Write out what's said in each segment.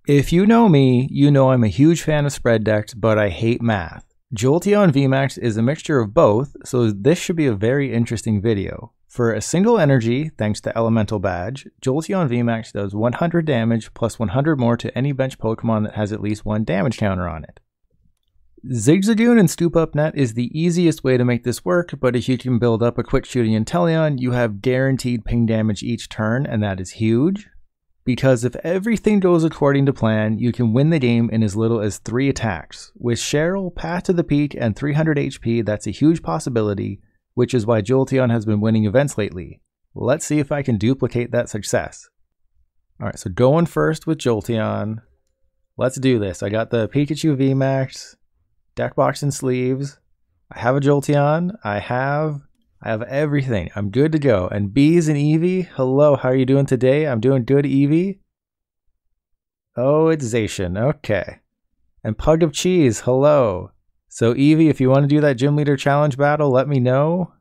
If you know me, you know I'm a huge fan of spread decks, but I hate math. Jolteon VMAX is a mixture of both, so this should be a very interesting video. For a single energy, thanks to Elemental Badge, Jolteon VMAX does 100 damage plus 100 more to any bench Pokemon that has at least one damage counter on it. Zigzagoon and Scoop Up Net is the easiest way to make this work, but if you can build up a quick shooting Inteleon, you have guaranteed ping damage each turn, and that is huge. Because if everything goes according to plan, you can win the game in as little as 3 attacks. With Cheryl, Path to the Peak, and 300 HP, that's a huge possibility, which is why Jolteon has been winning events lately. Let's see if I can duplicate that success. Alright, so going first with Jolteon. Let's do this. I got the Pikachu VMAX, deck box and sleeves. I have a Jolteon. I have everything. I'm good to go. And Bees and Eevee, hello, how are you doing today? I'm doing good, Eevee. Oh, it's Zacian, okay. And Pug of Cheese, hello. So Eevee, if you want to do that Gym Leader Challenge battle, let me know.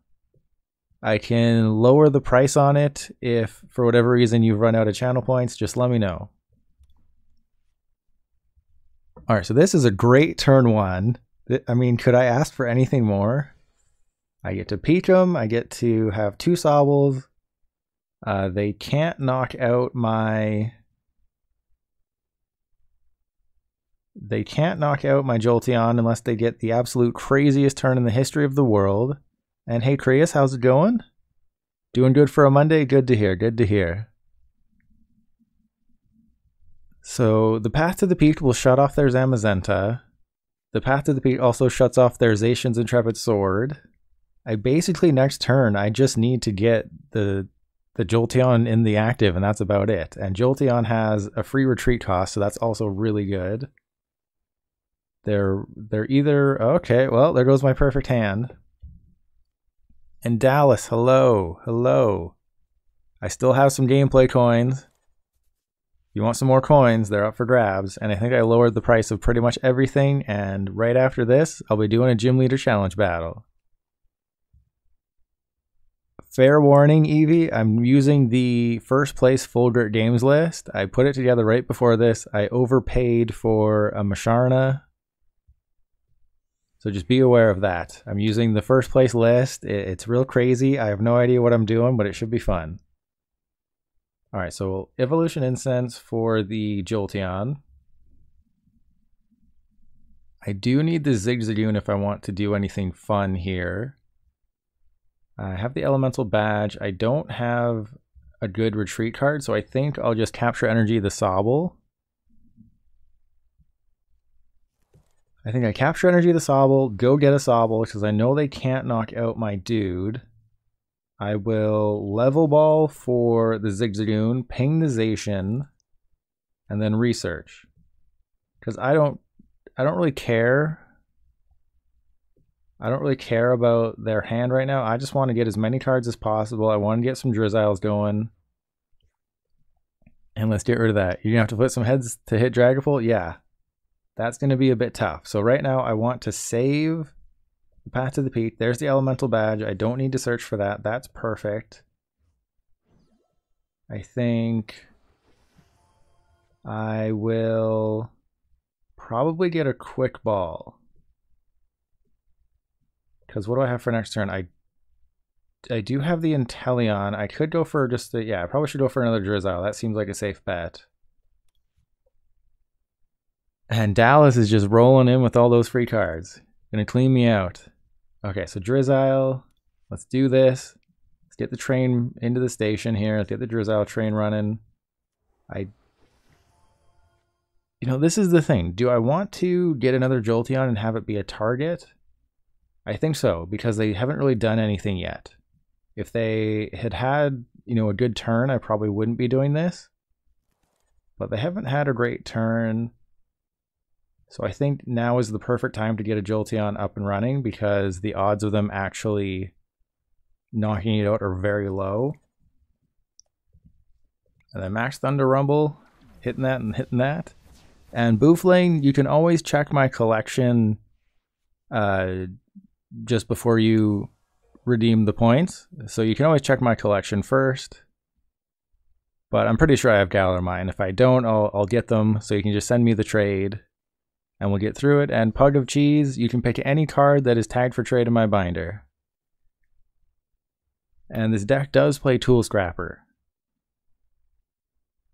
I can lower the price on it if, for whatever reason, you've run out of channel points, just let me know. Alright, so this is a great turn 1. I mean, could I ask for anything more? I get to peek them, I get to have 2 Sobbles. They can't knock out my... They can't knock out my Jolteon unless they get the absolute craziest turn in the history of the world. And hey, Creus, how's it going? Doing good for a Monday? Good to hear, good to hear. So the Path to the Peak will shut off their Zamazenta. The Path to the Peak also shuts off their Zacian's Intrepid Sword. I basically, next turn, I just need to get the Jolteon in the active, and that's about it. And Jolteon has a free retreat cost, so that's also really good. They're either... Okay, well, there goes my perfect hand. And Dallas, hello, hello. I still have some gameplay coins. If you want some more coins, they're up for grabs. And I think I lowered the price of pretty much everything, and right after this, I'll be doing a Gym Leader Challenge battle. Fair warning, Eevee, I'm using the first place Full Grit Games list. I put it together right before this. I overpaid for a Masharna. So just be aware of that. I'm using the first place list. It's real crazy. I have no idea what I'm doing, but it should be fun. Alright, so Evolution Incense for the Jolteon. I do need the Zigzagoon if I want to do anything fun here. I have the Elemental Badge. I don't have a good retreat card, so I think I'll just Capture Energy the Sobble. I think I Capture Energy the Sobble, go get a Sobble, because I know they can't knock out my dude. I will Level Ball for the Zigzagoon, ping the Zacian, and then research. Because I don't really care. I don't really care about their hand right now. I just want to get as many cards as possible. I want to get some Drizziles going. And let's get rid of that. You're going to have to put some heads to hit Dragapult? Yeah. That's going to be a bit tough. So right now I want to save the Path to the Peak. There's the Elemental Badge. I don't need to search for that. That's perfect. I think I will probably get a Quick Ball. Because what do I have for next turn? I do have the Inteleon. I could go for just the... Yeah, I probably should go for another Drizzile. That seems like a safe bet. And Dallas is just rolling in with all those free cards. Gonna clean me out. Okay, so Drizzile. Let's do this. Let's get the train into the station here. Let's get the Drizzile train running. You know, this is the thing. Do I want to get another Jolteon and have it be a target? I think so, because they haven't really done anything yet. If they had, you know, a good turn, I probably wouldn't be doing this. But they haven't had a great turn. So I think now is the perfect time to get a Jolteon up and running, because the odds of them actually knocking it out are very low. And then Max Thunder Rumble, hitting that and hitting that. And Boofling, you can always check my collection just before you redeem the points. So you can always check my collection first. But I'm pretty sure I have Galar Mine. If I don't, I'll get them, so you can just send me the trade, and we'll get through it. And Pug of Cheese, you can pick any card that is tagged for trade in my binder. And this deck does play Tool Scrapper,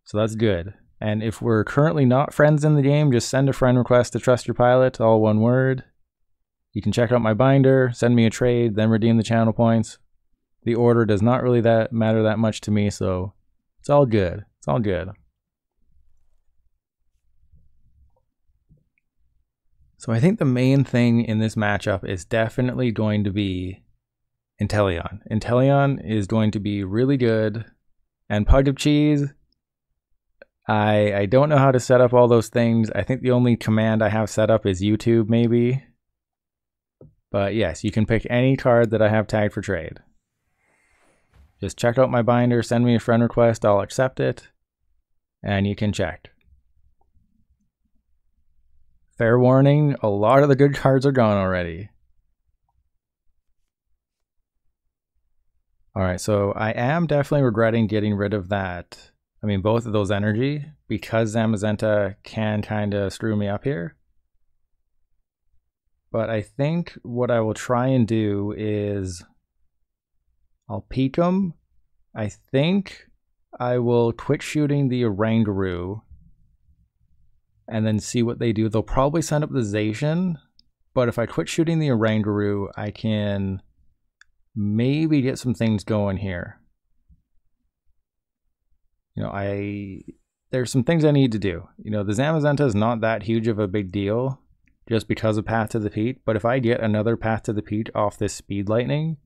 so that's good. And if we're currently not friends in the game, just send a friend request to Trust Your Pilot, all one word. You can check out my binder, send me a trade, then redeem the channel points. The order does not really matter that much to me, so it's all good. It's all good. So I think the main thing in this matchup is definitely going to be Inteleon. Inteleon is going to be really good. And Pug of Cheese, I don't know how to set up all those things. I think the only command I have set up is YouTube, maybe. But yes, you can pick any card that I have tagged for trade. Just check out my binder, send me a friend request, I'll accept it, and you can check. Fair warning, a lot of the good cards are gone already. Alright, so I am definitely regretting getting rid of that. I mean, both of those energy, because Zamazenta can kind of screw me up here. But I think what I will try and do is I'll peek them. I think I will quit shooting the Oranguru and then see what they do. They'll probably send up the Zacian, but if I quit shooting the Oranguru, I can maybe get some things going here. You know, there's some things I need to do. You know, the Zamazenta is not that huge of a big deal just because of Path to the Peak, but if I get another Path to the Peak off this Speed Lightning,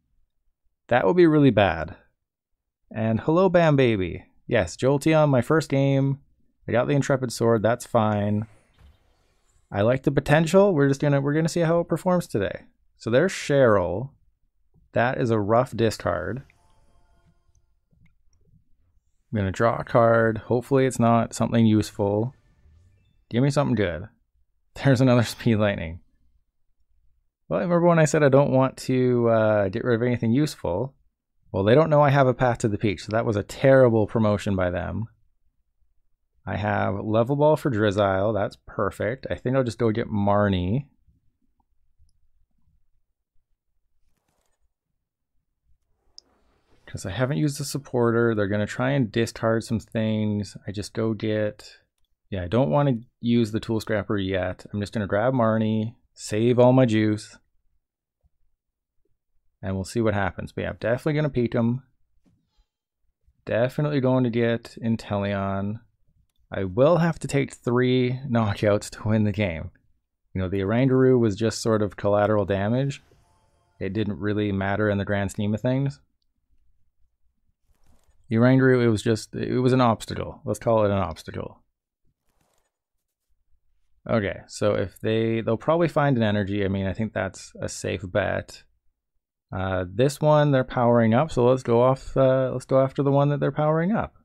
that would be really bad. And hello, Bam Baby. Yes, Jolteon, my first game. I got the Intrepid Sword, that's fine. I like the potential. We're gonna see how it performs today. So there's Cheryl. That is a rough discard. I'm gonna draw a card. Hopefully it's not something useful. Give me something good. There's another Speed Lightning. Well, remember when I said I don't want to get rid of anything useful? Well, they don't know I have a Path to the Peak, so that was a terrible promotion by them. I have Level Ball for Drizzile. That's perfect. I think I'll just go get Marnie. Because I haven't used the supporter. They're going to try and discard some things. I just go get... Yeah, I don't want to use the Tool Scrapper yet. I'm just going to grab Marnie, save all my juice, and we'll see what happens. But yeah, I'm definitely going to peek them. Definitely going to get Inteleon. I will have to take 3 knockouts to win the game. You know, the Oranguru was just sort of collateral damage. It didn't really matter in the grand scheme of things. The Oranguru, it was an obstacle. Let's call it an obstacle. Okay, so if they'll probably find an energy. I mean, I think that's a safe bet. This one they're powering up, so let's go off. Let's go after the one that they're powering up.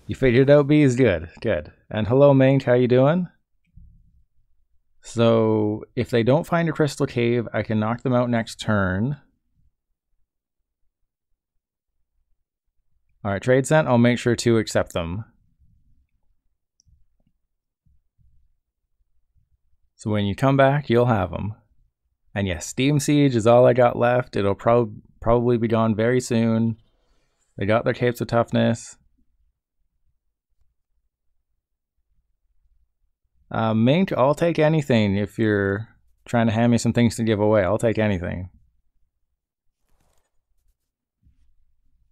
You figured it out, Bees? Good, good. And hello, Mink, how you doing? So if they don't find a Crystal Cave, I can knock them out next turn. All right, trade sent. I'll make sure to accept them. So when you come back, you'll have them. And yes, Steam Siege is all I got left. It'll probably be gone very soon. They got their Capes of Toughness. Mink, I'll take anything if you're trying to hand me some things to give away. I'll take anything.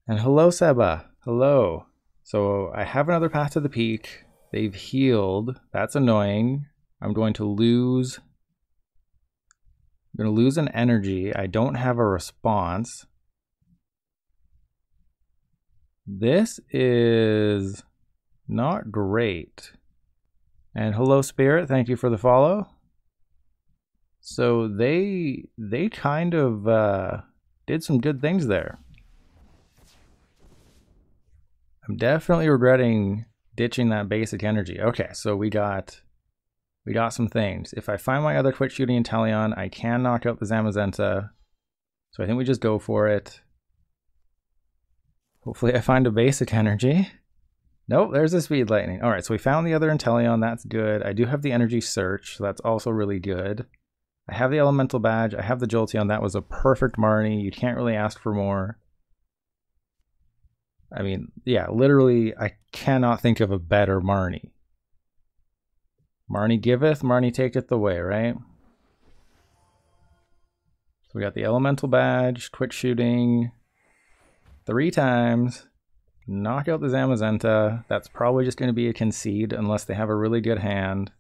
And hello, Seba. Hello. So I have another Path to the Peak. They've healed. That's annoying. I'm going to lose an energy. I don't have a response. This is not great. And hello, Spirit. Thank you for the follow. So they kind of did some good things there. I'm definitely regretting ditching that basic energy. Okay, so we got some things. If I find my other quick shooting Inteleon, I can knock out the Zamazenta. So I think we just go for it. Hopefully I find a basic energy. Nope, there's a Speed Lightning. All right, so we found the other Inteleon. That's good. I do have the Energy Search, so that's also really good. I have the Elemental Badge. I have the Jolteon. That was a perfect Marnie. You can't really ask for more. I mean, yeah, literally, I cannot think of a better Marnie. Marnie giveth, Marnie taketh away, right? So we got the Elemental Badge, quick shooting 3 times. Knock out the Zamazenta. That's probably just going to be a concede unless they have a really good hand.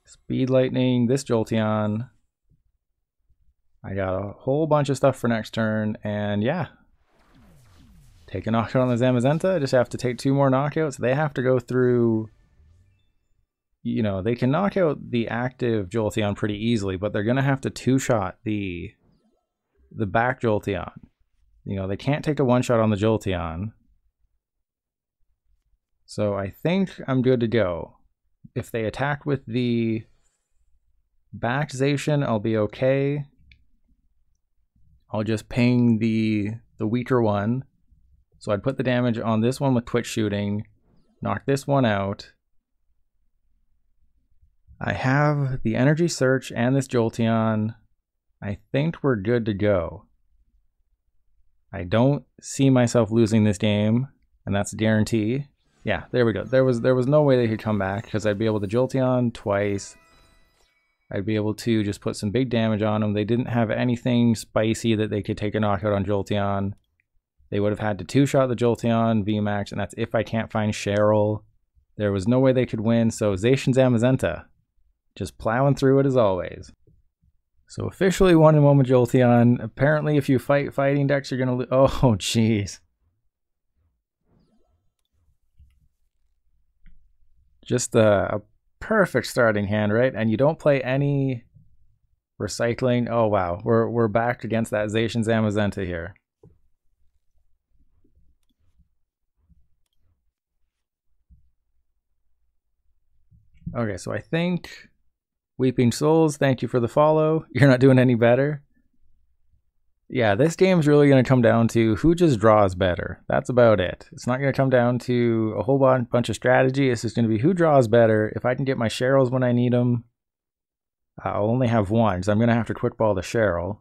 Speed Lightning, this Jolteon. I got a whole bunch of stuff for next turn, and yeah. Take a knockout on the Zamazenta. I just have to take 2 more knockouts. They have to go through... You know, they can knock out the active Jolteon pretty easily, but they're going to have to 2-shot the back Jolteon. You know, they can't take a 1-shot on the Jolteon. So I think I'm good to go. If they attack with the back Zacian, I'll be okay. I'll just ping the weaker one. So I'd put the damage on this one with quick shooting, knock this one out. I have the Energy Search and this Jolteon. I think we're good to go. I don't see myself losing this game, and that's a guarantee. Yeah, there we go. There was no way they could come back because I'd be able to Jolteon twice. I'd be able to just put some big damage on them. They didn't have anything spicy that they could take a knockout on Jolteon. They would have had to 2-shot the Jolteon VMAX, and that's if I can't find Cheryl. There was no way they could win, so Zacian Zamazenta. Just plowing through it as always. So officially 1-1 with Jolteon. Apparently if you fight fighting decks, you're gonna lose. Oh, jeez. Just a perfect starting hand, right? And you don't play any recycling. Oh wow, we're back against that Zacian Zamazenta here. Okay, so I think Weeping Souls, thank you for the follow. You're not doing any better. Yeah, this game's really going to come down to who just draws better. That's about it. It's not going to come down to a whole bunch of strategy. It's just going to be who draws better. If I can get my Cheryls when I need them, I'll only have one, so I'm going to have to quick ball the Cheryl.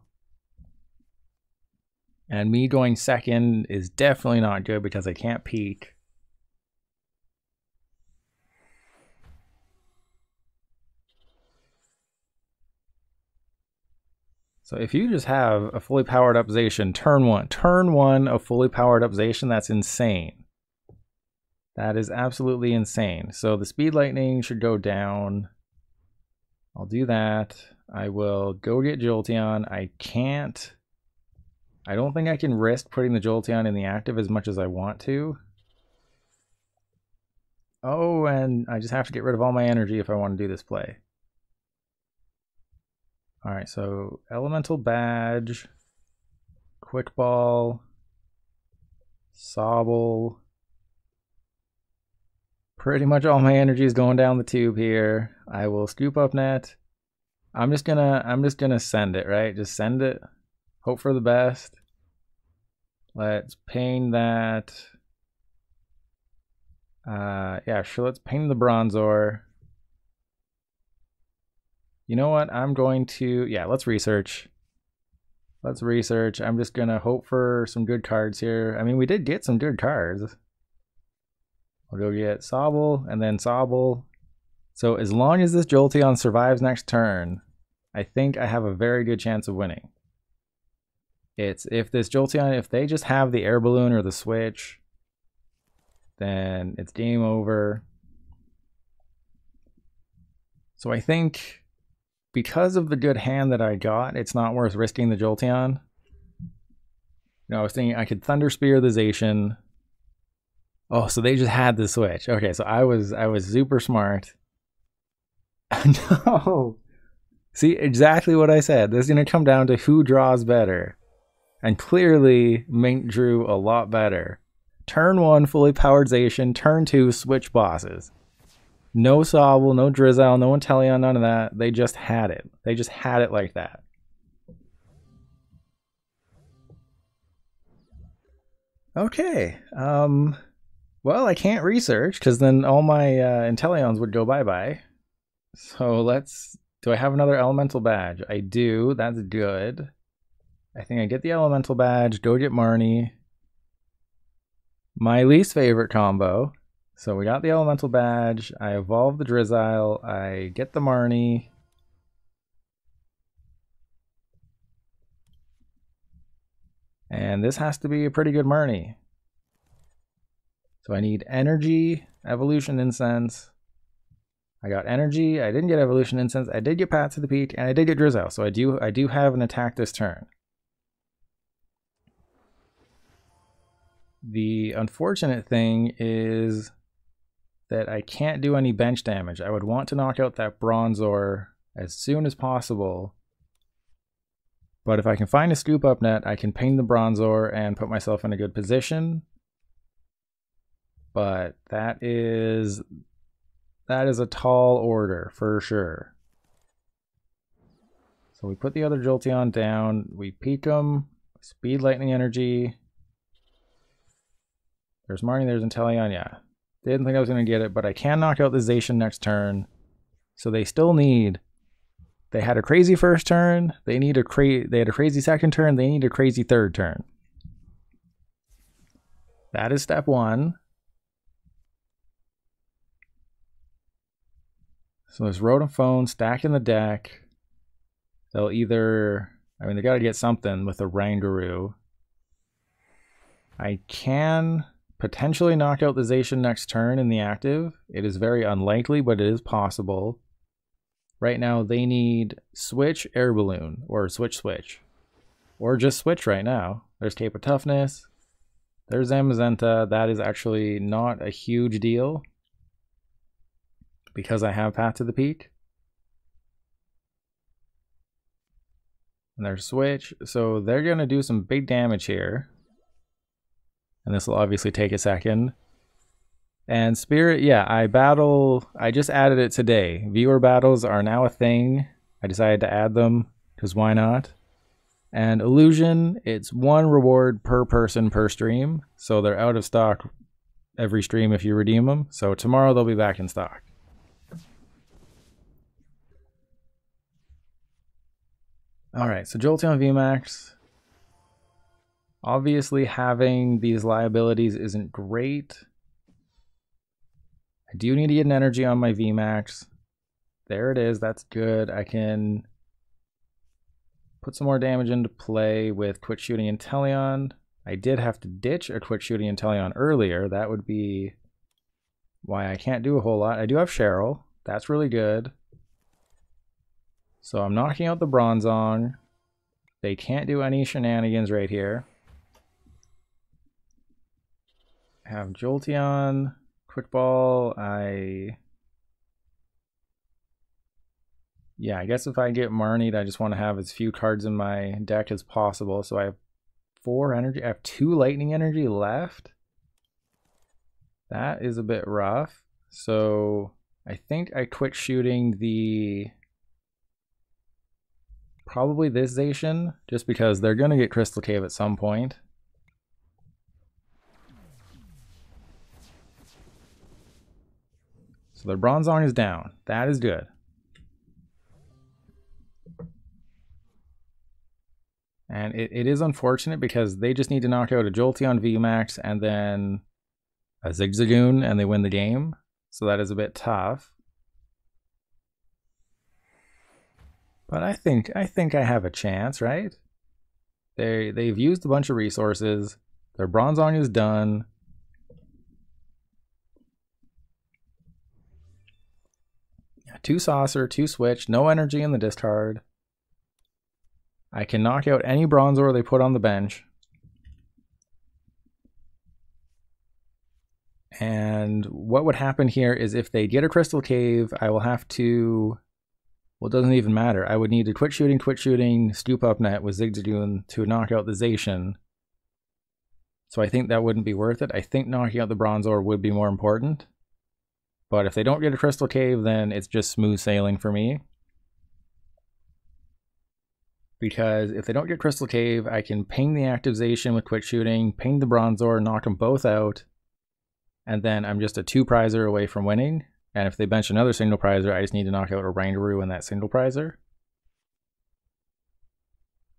And me going second is definitely not good because I can't peek. So if you just have a fully powered up Zacian, turn one of fully powered up Zacian, that's insane. That is absolutely insane. So the Speed Lightning should go down. I'll do that. I will go get Jolteon. I don't think I can risk putting the Jolteon in the active as much as I want to. Oh, and I just have to get rid of all my energy if I want to do this play. Alright, so Elemental Badge, Quick Ball, Sobble. Pretty much all my energy is going down the tube here. I will Scoop Up Net. I'm just gonna send it, right? Just send it. Hope for the best. Let's ping that. Yeah, sure, let's ping the Bronzor. You know what? I'm going to, yeah, let's research. Let's research. I'm just going to hope for some good cards here. I mean, we did get some good cards. We'll go get Sobble and then Sobble. So as long as this Jolteon survives next turn, I think I have a very good chance of winning. It's if this Jolteon, if they just have the air balloon or the switch, then it's game over. So I think because of the good hand that I got, it's not worth risking the Jolteon. You know, I was thinking I could Thunder Spear the Zacian. Oh, so they just had the switch. Okay, so I was super smart. No. See, exactly what I said. This is going to come down to who draws better. And clearly, Mink drew a lot better. Turn 1, fully powered Zacian. Turn 2, switch bosses. No Sobble, no Drizzile, no Inteleon, none of that. They just had it. They just had it like that. Okay. Well, I can't research because then all my Inteleons would go bye-bye. So let's... Do I have another Elemental Badge? I do. That's good. I think I get the Elemental Badge, go get Marnie. My least favorite combo. So we got the Elemental Badge, I evolve the Drizzile, I get the Marnie. And this has to be a pretty good Marnie. So I need Energy, Evolution Incense. I got Energy, I didn't get Evolution Incense, I did get Path to the Peak, and I did get Drizzile. So I do have an attack this turn. The unfortunate thing is that I can't do any bench damage. I would want to knock out that Bronzor as soon as possible. But if I can find a Scoop Up Net, I can ping the Bronzor and put myself in a good position. But that is a tall order for sure. So we put the other Jolteon down, we peek him, speed lightning energy. There's Marnie, there's Inteleon, yeah. Didn't think I was going to get it, but I can knock out the Zacian next turn. So they still need... They had a crazy first turn, they had a crazy second turn, they need a crazy third turn. That is step one. So there's Rotom stacked in the deck. They'll either... I mean, they got to get something with a Rangaroo. I can potentially knock out the Zacian next turn in the active. It is very unlikely, but it is possible. Right now, they need Switch, Air Balloon, or Switch. Or just Switch right now. There's Cape of Toughness. There's Zamazenta. That is actually not a huge deal, because I have Path to the Peak. And there's Switch. So they're going to do some big damage here. And this will obviously take a second. And Spirit, yeah, I just added it today. Viewer battles are now a thing. I decided to add them, because why not? And Illusion, it's 1 reward per person per stream. So they're out of stock every stream if you redeem them. So tomorrow they'll be back in stock. Alright, so Jolteon VMAX. Obviously having these liabilities isn't great. I do need to get an energy on my VMAX. There it is, that's good. I can put some more damage into play with Quick Shooting Inteleon. I did have to ditch a Quick Shooting Inteleon earlier. That would be why I can't do a whole lot. I do have Cheryl. That's really good. So I'm knocking out the Bronzong. They can't do any shenanigans right here. I have Jolteon, Quick Ball. I guess if I get Marnied, I just want to have as few cards in my deck as possible. So I have 4 energy. I have 2 lightning energy left. That is a bit rough. So I think I Quick Shooting the... Probably this Zacian, just because they're going to get Crystal Cave at some point. So their Bronzong is down. That is good. And it is unfortunate because they just need to knock out a Jolteon VMAX and then a Zigzagoon and they win the game. So that is a bit tough. But I think I have a chance, right? They've used a bunch of resources. Their Bronzong is done. Yeah, 2 Saucer, 2 Switch, no energy in the discard. I can knock out any Bronzor they put on the bench. And what would happen here is if they get a Crystal Cave, I will have to... Well, it doesn't even matter. I would need a Quick Shooting, Scoop Up Net with Zigzagoon to knock out the Zacian. So I think that wouldn't be worth it. I think knocking out the Bronzor would be more important. But if they don't get a Crystal Cave, then it's just smooth sailing for me. because if they don't get Crystal Cave, I can ping the activation with quick shooting, ping the Bronzor, knock them both out, and then I'm just a 2-prizer away from winning. And if they bench another single prizer, I just need to knock out a Rangaroo in that single prizer.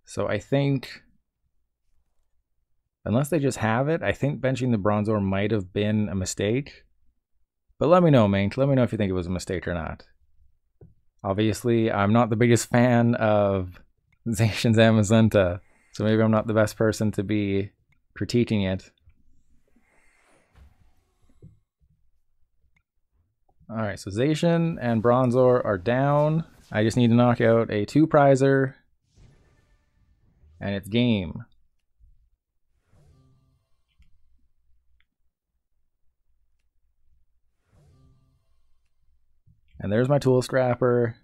So I think, unless they just have it, I think benching the Bronzor might have been a mistake. But let me know, Mink. Let me know if you think it was a mistake or not. Obviously, I'm not the biggest fan of Zacian's Zamazenta, so maybe I'm not the best person to be critiquing it. Alright, so Zacian and Bronzor are down. I just need to knock out a 2-prizer, and it's game. And there's my Tool Scrapper.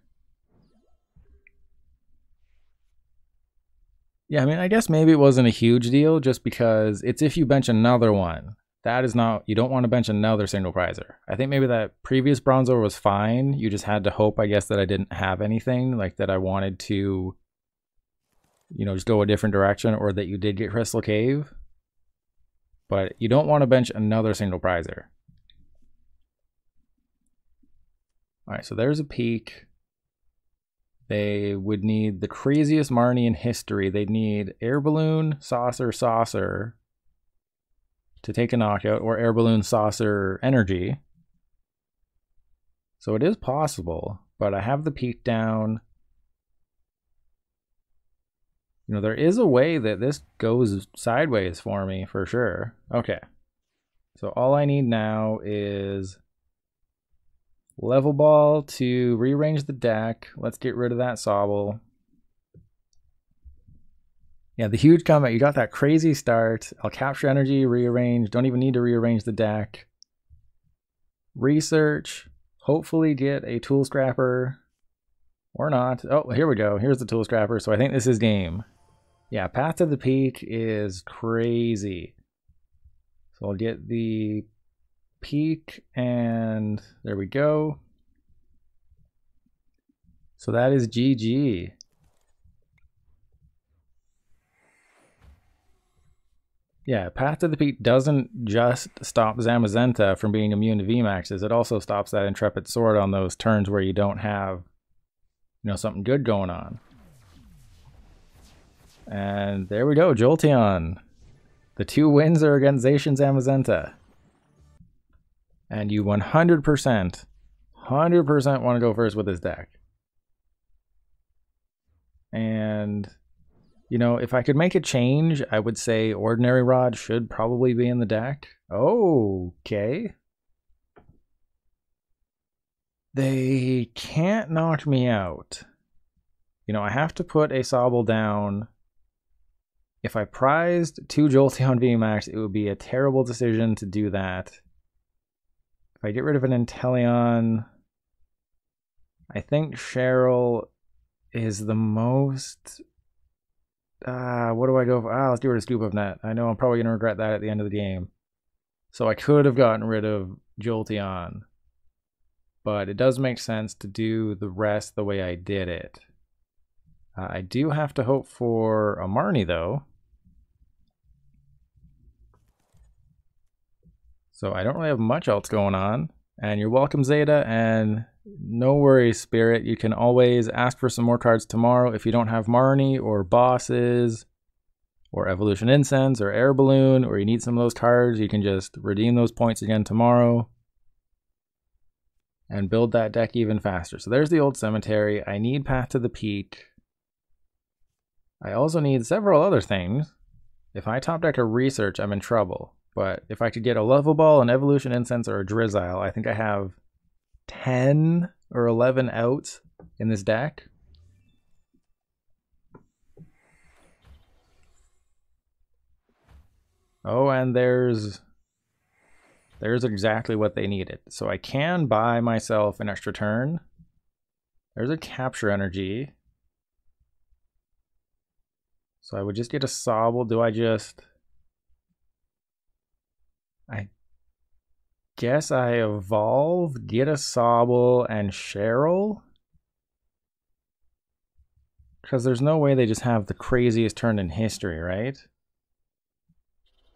Yeah, I mean, I guess maybe it wasn't a huge deal just because it's if you bench another one. That is not, you don't want to bench another single prizer. I think maybe that previous Bronzor was fine. You just had to hope, I guess, that I didn't have anything, like that I wanted to, you know, just go a different direction, or that you did get Crystal Cave. But you don't want to bench another single prizer. Alright, so there's a Peak. They would need the craziest Marnie in history. They'd need Air Balloon, Saucer, to take a knockout, or Air Balloon, Saucer, Energy. So it is possible, but I have the Peak down. You know, there is a way that this goes sideways for me, for sure. Okay. So all I need now is Level Ball to rearrange the deck. Let's get rid of that Sobble. Yeah, the huge comeback. You got that crazy start. I'll Capture Energy, rearrange. Don't even need to rearrange the deck. Research. Hopefully get a Tool Scrapper. Or not. Oh, here we go. Here's the Tool Scrapper. So I think this is game. Yeah, Path to the Peak is crazy. So I'll get the Peak, and there we go. So that is GG. Yeah, Path to the Peak doesn't just stop Zamazenta from being immune to VMAXs, it also stops that Intrepid Sword on those turns where you don't have, you know, something good going on. And there we go, Jolteon. The 2 wins are against Zacian Zamazenta. And you 100% want to go first with this deck. And, you know, if I could make a change, I would say Ordinary Rod should probably be in the deck. Okay. They can't knock me out. You know, I have to put a Sobble down. If I prized 2 Jolteon VMAX, it would be a terrible decision to do that. If I get rid of an Inteleon, I think Cheryl is the most... what do I go for? Let's get rid of Scoop Up Net. I know I'm probably going to regret that at the end of the game. So I could have gotten rid of Jolteon. But it does make sense to do the rest the way I did it. I do have to hope for a Marnie, though. So I don't really have much else going on. And you're welcome, Zeta, and no worries, Spirit. You can always ask for some more cards tomorrow if you don't have Marnie or Bosses or Evolution Incense or Air Balloon, or you need some of those cards. You can just redeem those points again tomorrow and build that deck even faster. So there's the old cemetery. I need Path to the Peak. I also need several other things. If I top deck a Research, I'm in trouble. But if I could get a Level Ball, an Evolution Incense, or a Drizzile, I think I have 10 or 11 outs in this deck. Oh, and there's exactly what they needed. So I can buy myself an extra turn. There's a Capture Energy. So I would just get a Sobble. Do I just... I guess I evolve, get a Sobble, and Cheryl? Because there's no way they just have the craziest turn in history, right?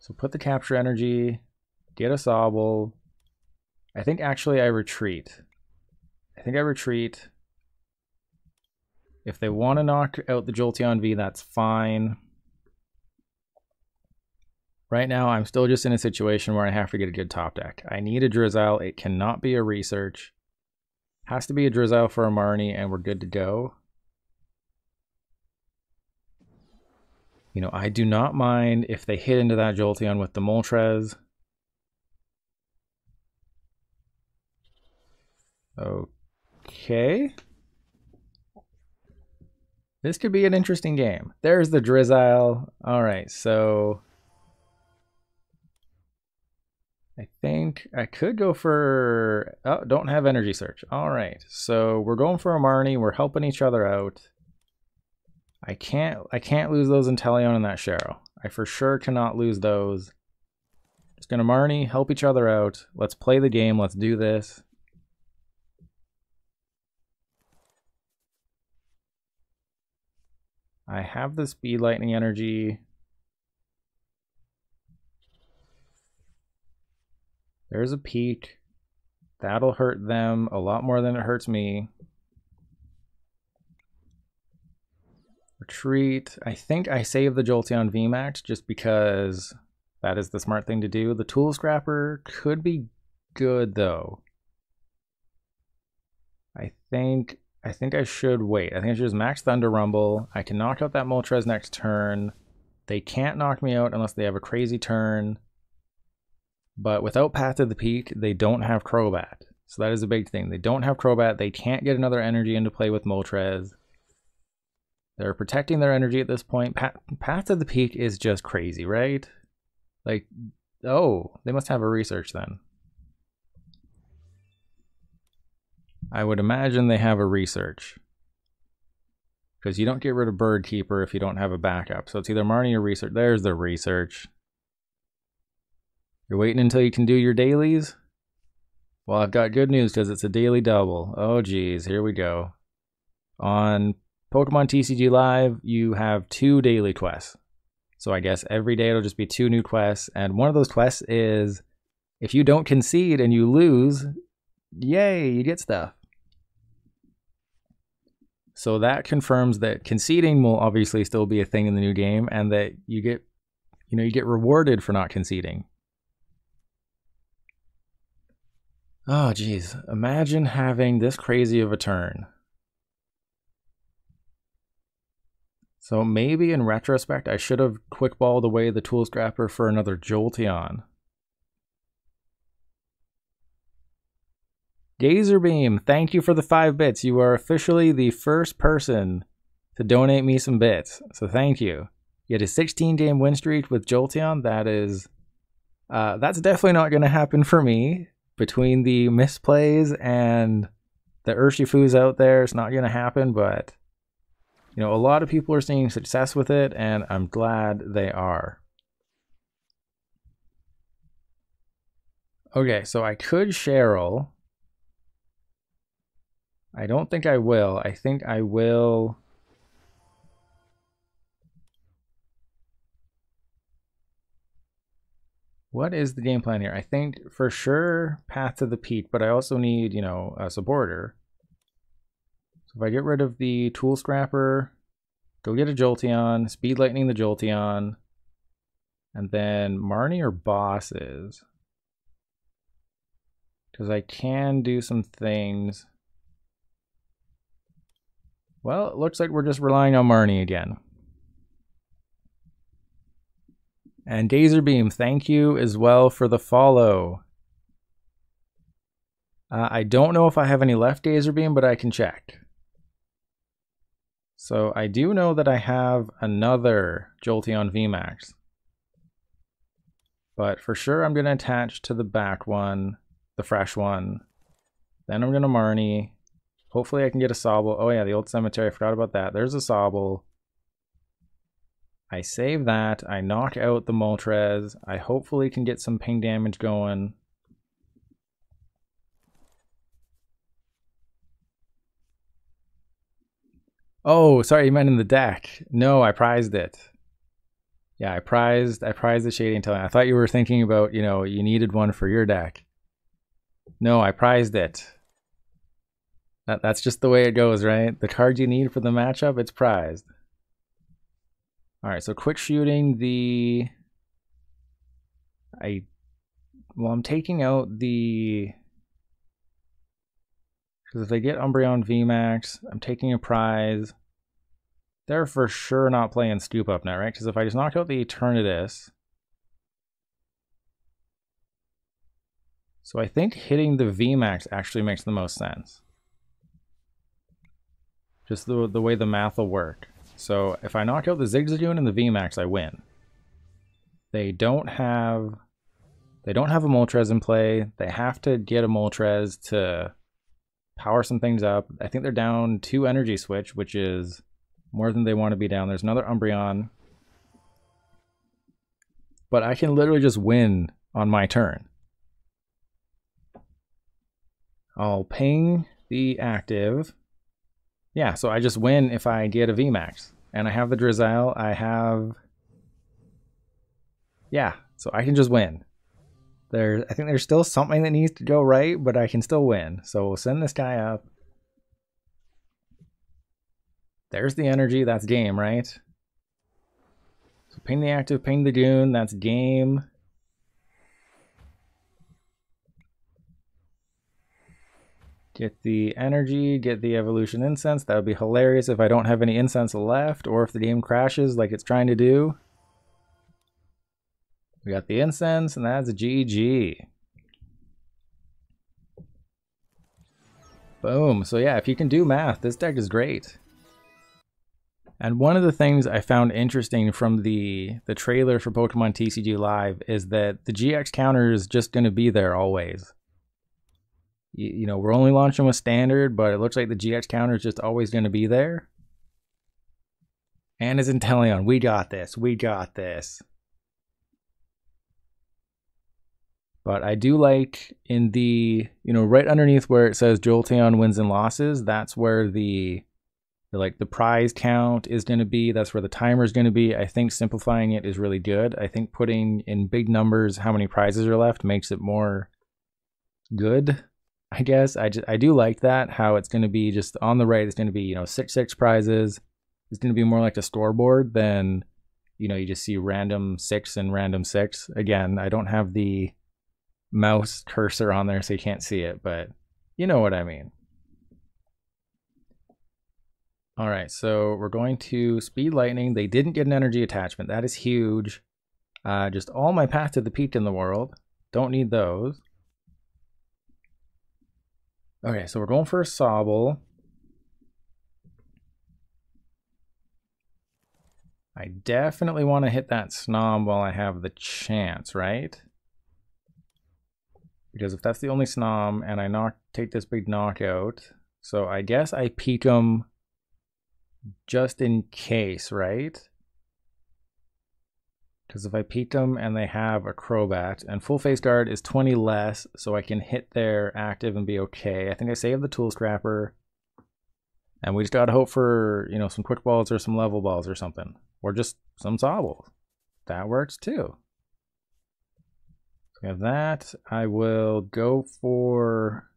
So put the Capture Energy, get a Sobble. I think actually I retreat. If they want to knock out the Jolteon V, that's fine. Right now, I'm still just in a situation where I have to get a good top deck. I need a Drizzile. It cannot be a research. Has to be a Drizzile for a Marnie, and we're good to go. You know, I do not mind if they hit into that Jolteon with the Moltres. Okay. This could be an interesting game. There's the Drizzile. All right, so I think I could go for... Oh, don't have Energy Search. All right, so we're going for a Marnie. We're helping each other out. I can't lose those Inteleon and that Cheryl. I for sure cannot lose those. Just gonna Marnie, help each other out. Let's play the game. Let's do this. I have the Speed Lightning Energy. There's a Peak. That'll hurt them a lot more than it hurts me. Retreat. I think I saved the Jolteon VMAX just because that is the smart thing to do. The Tool Scrapper could be good though. I think I should wait. I think I should just max Thunder Rumble. I can knock out that Moltres next turn. They can't knock me out unless they have a crazy turn. But without Path to the Peak, they don't have Crobat. So that is a big thing. They don't have Crobat. They can't get another energy into play with Moltres. They're protecting their energy at this point. Path to the Peak is just crazy, right? Like, oh, they must have a research then. I would imagine they have a research. Because you don't get rid of Bird Keeper if you don't have a backup. So it's either Marnie or research. There's the research. You're waiting until you can do your dailies? Well, I've got good news because it's a daily double. Oh, geez. Here we go. On Pokemon TCG Live, you have 2 daily quests. So I guess every day it'll just be 2 new quests. And one of those quests is, if you don't concede and you lose, yay, you get stuff. So that confirms that conceding will obviously still be a thing in the new game, and that you get rewarded for not conceding. Oh, geez. Imagine having this crazy of a turn. So maybe in retrospect, I should have quick-balled away the Tool Scrapper for another Jolteon. Gazer Beam, thank you for the 5 bits. You are officially the first person to donate me some bits. So thank you. You had a 16-game win streak with Jolteon. That's definitely not going to happen for me. Between the misplays and the Urshifus out there, it's not going to happen, but you know, a lot of people are seeing success with it, and I'm glad they are. Okay, so I could Cheryl. I don't think I will. I think I will. What is the game plan here? I think for sure Path to the Peak, but I also need, you know, a supporter. So if I get rid of the Tool Scrapper, go get a Jolteon, Speed Lightning the Jolteon, and then Marnie or Bosses. Because I can do some things. Well, it looks like we're just relying on Marnie again. And Gazer Beam, thank you as well for the follow. I don't know if I have any left Gazer Beam, but I can check. So I do know that I have another Jolteon VMAX. But for sure I'm going to attach to the back one, the fresh one. Then I'm going to Marnie. Hopefully I can get a Sobble. Oh yeah, the old cemetery, I forgot about that. There's a Sobble. I save that, I knock out the Moltres, I hopefully can get some ping damage going. Oh, sorry, you meant in the deck. No, I prized it. Yeah, I prized the Shady Inteleon. I thought you were thinking about, you know, you needed one for your deck. No, I prized it. That's just the way it goes, right? The card you need for the matchup, it's prized. All right, so quick shooting the... I'm taking out the... Because if they get Umbreon VMAX, I'm taking a prize. They're for sure not playing Scoop Up Net, right? Because if I just knock out the Eternatus... So I think hitting the VMAX actually makes the most sense. Just the way the math will work. So if I knock out the Zigzagoon and the VMAX, I win. They don't have a Moltres in play. They have to get a Moltres to power some things up. I think they're down 2 Energy Switch, which is more than they want to be down. There's another Umbreon. But I can literally just win on my turn. I'll ping the active. Yeah, so I just win if I get a VMAX. And I have the Drizzile. I have... Yeah, so I can just win. I think there's still something that needs to go right, but I can still win. So we'll send this guy up. There's the energy. That's game, right? So ping the active, ping the goon. That's game. Get the energy, get the Evolution Incense. That would be hilarious if I don't have any incense left, or if the game crashes like it's trying to do. We got the incense, and that's a GG. Boom. So yeah, if you can do math, this deck is great. And one of the things I found interesting from the trailer for Pokemon TCG Live is that the GX counter is just going to be there always. You know, we're only launching with standard, but it looks like the GX counter is just always going to be there. And it's Inteleon. We got this. We got this. But I do like in the, you know, right underneath where it says Jolteon wins and losses, that's where the prize count is going to be. That's where the timer is going to be. I think simplifying it is really good. I think putting in big numbers how many prizes are left makes it more good. I guess I do like that, how it's going to be just on the right. It's going to be, you know, 6 prizes. It's going to be more like a scoreboard than, you know, you just see random 6 and random 6. Again, I don't have the mouse cursor on there so you can't see it, but you know what I mean. All right, so we're going to Speed Lightning. They didn't get an energy attachment. That is huge. Just all my Path to the Peak in the world. Don't need those. Okay, so we're going for a Sobble. I definitely want to hit that Snom while I have the chance, right? Because if that's the only Snom and I take this big knockout, so I guess I peek them just in case, right? Because if I peek them and they have a Crobat, and full face guard is 20 less, so I can hit their active and be okay. I think I saved the Tool Scrapper. And we just gotta hope for, you know, some quick balls or some level balls or something. Or just some Sobbles. That works too. So we have that. I will go for...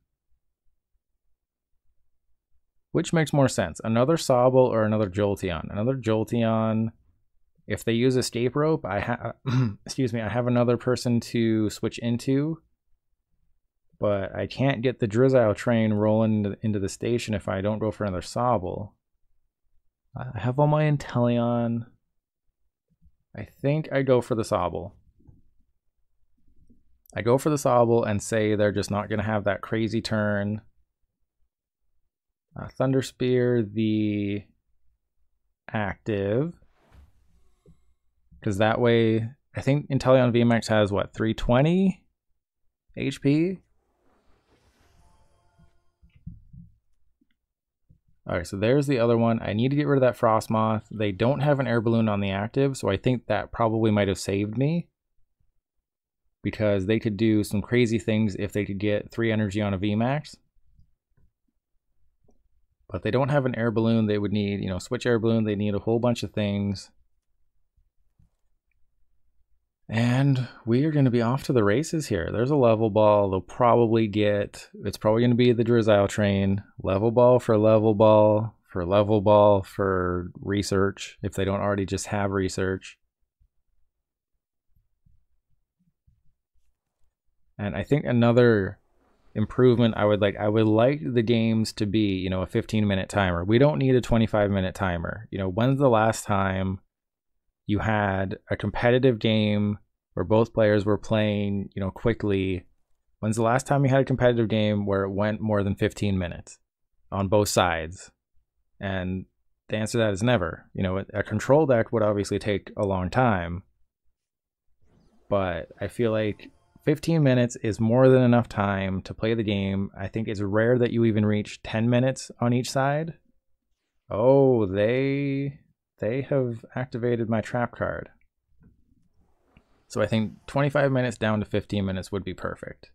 Which makes more sense? Another Sobble or another Jolteon? Another Jolteon... If they use Escape Rope, I have excuse me, I have another person to switch into, but I can't get the Drizzile train rolling into the station if I don't go for another Sobble. I have all my Inteleon. I think I go for the Sobble. I go for the Sobble and say they're just not going to have that crazy turn. Thunder Spear, the active. Because that way, I think Inteleon VMAX has, what, 320 HP? Alright, so there's the other one. I need to get rid of that Frostmoth. They don't have an air balloon on the active, so I think that probably might have saved me. Because they could do some crazy things if they could get 3 energy on a VMAX. But they don't have an air balloon. They would need, you know, switch air balloon. They need a whole bunch of things. And we are going to be off to the races here. There's a level ball. They'll probably get, it's probably going to be the Drizzile train. Level ball for level ball for level ball for research, if they don't already just have research. And I think another improvement I would like the games to be, you know, a 15-minute timer. We don't need a 25-minute timer. You know, when's the last time you had a competitive game where both players were playing, you know, quickly? When's the last time you had a competitive game where it went more than 15 minutes on both sides? And the answer to that is never. You know, a control deck would obviously take a long time, but I feel like 15 minutes is more than enough time to play the game. I think it's rare that you even reach 10 minutes on each side. Oh, they have activated my trap card. So I think 25 minutes down to 15 minutes would be perfect.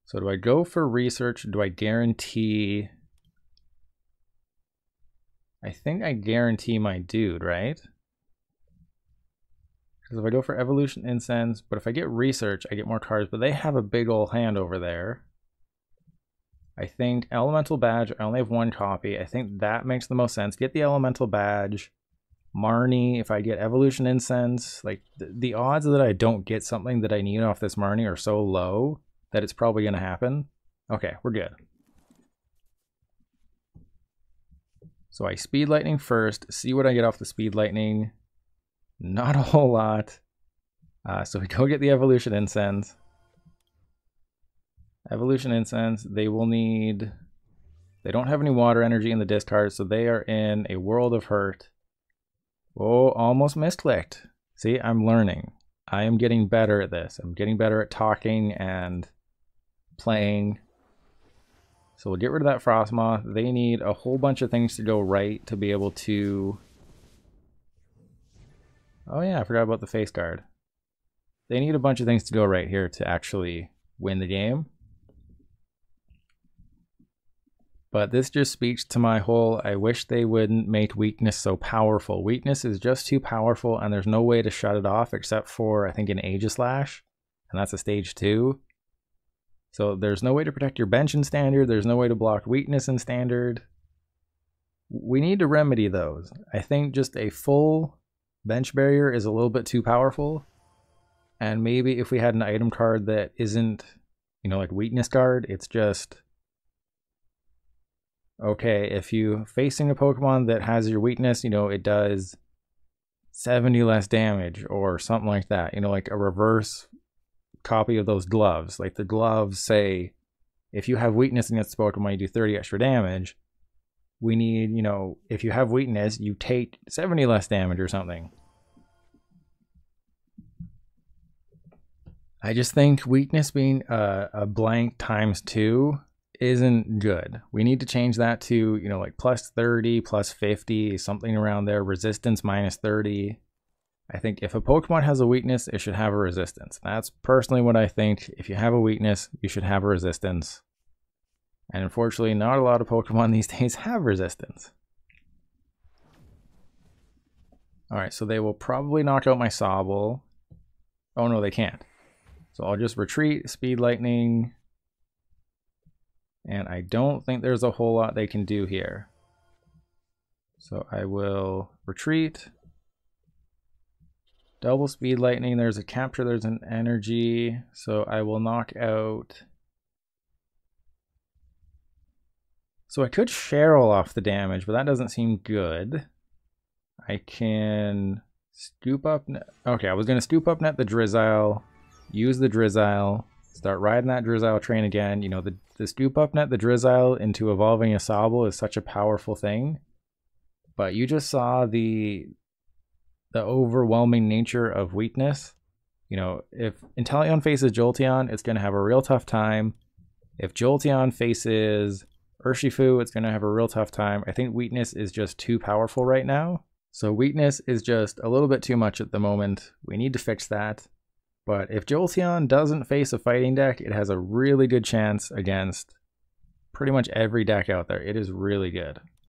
So do I go for research? Do I guarantee? I think I guarantee my dude, right? Because if I go for Evolution Incense, but if I get research, I get more cards, but they have a big old hand over there. I think Elemental Badge, I only have one copy. I think that makes the most sense. Get the Elemental Badge. Marnie, if I get Evolution Incense, like the odds that I don't get something that I need off this Marnie are so low that it's probably going to happen. Okay, we're good. So I Speed Lightning first, see what I get off the Speed Lightning. Not a whole lot. So we go get the Evolution Incense. Evolution Incense, they will need... They don't have any water energy in the discard, so they are in a world of hurt. Oh, almost misclicked. See, I'm learning. I am getting better at this. I'm getting better at talking and playing. So we'll get rid of that Frostmoth. They need a whole bunch of things to go right to be able to... Oh yeah, I forgot about the face guard. They need a bunch of things to go right here to actually win the game. But this just speaks to my whole, I wish they wouldn't make weakness so powerful. Weakness is just too powerful and there's no way to shut it off except for, I think, an Aegislash. And that's a stage 2. So there's no way to protect your bench in standard. There's no way to block weakness in standard. We need to remedy those. I think just a full bench barrier is a little bit too powerful. And maybe if we had an item card that isn't, you know, like weakness guard, it's just... Okay, if you facing a Pokemon that has your weakness, you know, it does 70 less damage or something like that. You know, like a reverse copy of those gloves. Like the gloves say, if you have weakness against the Pokemon, you do 30 extra damage. We need, you know, if you have weakness, you take 70 less damage or something. I just think weakness being a blank ×2 isn't good. We need to change that to, you know, like plus 30, plus 50, something around there. Resistance minus 30. I think if a Pokemon has a weakness, it should have a resistance. That's personally what I think. If you have a weakness, you should have a resistance. And unfortunately, not a lot of Pokemon these days have resistance. Alright, so they will probably knock out my Sobble. Oh no, they can't. So I'll just retreat, Speed Lightning. And I don't think there's a whole lot they can do here. So I will retreat. Double Speed Lightning. There's a Capture, there's an Energy. So I will knock out... So I could Cheryl off the damage, but that doesn't seem good. I can Scoop Up Net. Okay, I was going to Scoop Up Net the Drizzile. Use the Drizzile. Start riding that Drizzile train again. You know, the Scoop Up Net the Drizzile into evolving a Sobble is such a powerful thing. But you just saw the overwhelming nature of weakness. You know, if Inteleon faces Jolteon, it's going to have a real tough time. If Jolteon faces Urshifu, it's going to have a real tough time. I think weakness is just too powerful right now. So weakness is just a little bit too much at the moment. We need to fix that. But if Jolteon doesn't face a fighting deck, it has a really good chance against pretty much every deck out there. It is really good.